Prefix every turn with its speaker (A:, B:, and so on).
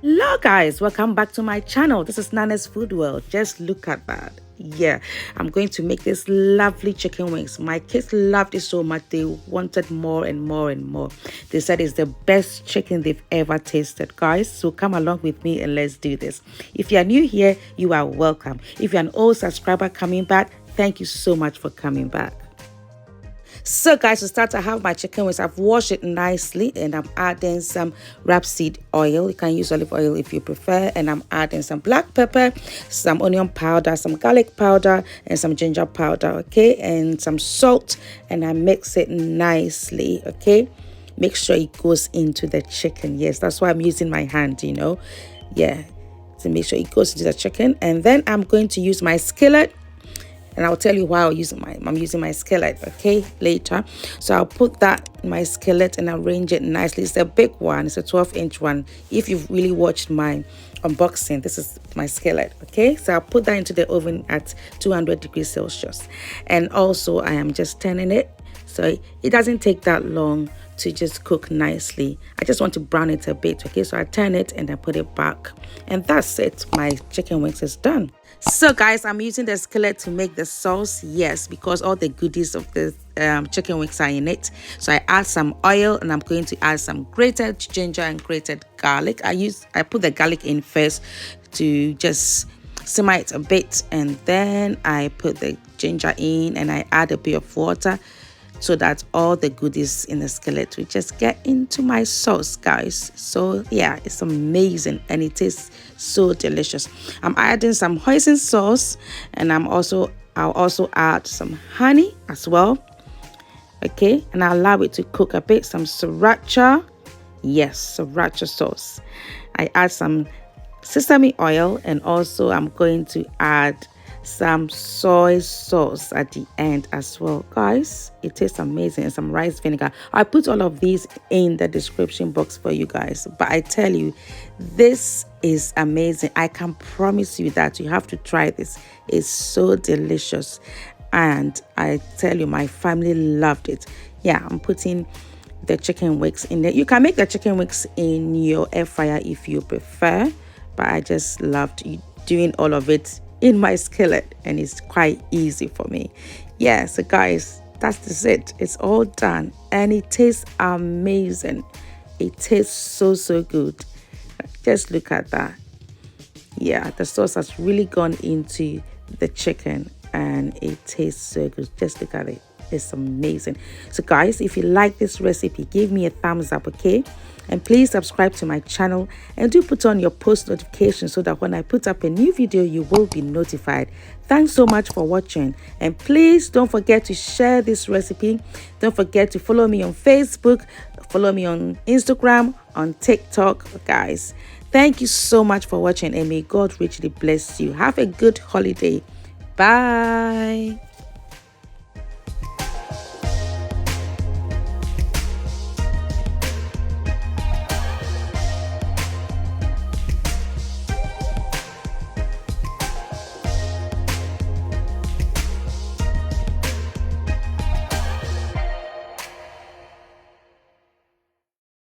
A: Hello guys, welcome back to my channel. This is Nana's Food World. Just look at that. Yeah, I'm going to make this lovely chicken wings. My kids loved it so much, they wanted more and more and more. They said it's the best chicken they've ever tasted, guys. So come along with me and let's do this. If you are new here, you are welcome. If you're an old subscriber coming back, thank you so much for coming back. So guys, to start, I have my chicken wings. I've washed it nicely and I'm adding some rapseed oil. You can use olive oil if you prefer. And I'm adding some black pepper, some onion powder, some garlic powder, and some ginger powder, okay? And some salt, and I mix it nicely, okay? Make sure it goes into the chicken. Yes, that's why I'm using my hand, you know? Yeah, to make sure it goes into the chicken. And then I'm going to use my skillet. And I'll tell you why I'm using my skillet, okay, later. So I'll put that in my skillet and arrange it nicely. It's a big one. It's a 12-inch one. If you've really watched my unboxing, this is my skillet, okay? So I'll put that into the oven at 200 degrees Celsius. And also, I am just turning it. So it doesn't take that long to just cook nicely. I just want to brown it a bit, okay? So I turn it and I put it back. And that's it. My chicken wings is done. So guys, I'm using the skillet to make the sauce, yes, because all the goodies of the chicken wings are in it. So I add some oil and I'm going to add some grated ginger and grated garlic. I put the garlic in first to just simmer it a bit, and then I put the ginger in and I add a bit of water so that all the goodies in the skillet will just get into my sauce, guys. So yeah, it's amazing and it tastes so delicious. I'm adding some hoisin sauce, and I'll also add some honey as well, okay? And I'll allow it to cook a bit. Some sriracha, yes, sriracha sauce. I add some sesame oil, and also I'm going to add some soy sauce at the end as well, guys. It tastes amazing. And some rice vinegar. I put all of these in the description box for you guys, but I tell you, this is amazing. I can promise you that you have to try this. It's so delicious, and I tell you, my family loved it. Yeah, I'm putting the chicken wings in there. You can make the chicken wings in your air fryer if you prefer, but I just loved doing all of it in my skillet, and it's quite easy for me. Yeah, so guys, that's it. It's all done, and it tastes amazing. It tastes so good. Just look at that. Yeah, the sauce has really gone into the chicken and it tastes so good. Just look at it. It's amazing. So guys, if you like this recipe, give me a thumbs up, okay? And please subscribe to my channel, and do put on your post notifications so that when I put up a new video, you will be notified. Thanks so much for watching, and please don't forget to share this recipe. Don't forget to follow me on Facebook, follow me on Instagram, on TikTok, guys. Thank you so much for watching, and may God richly bless you. Have a good holiday. Bye.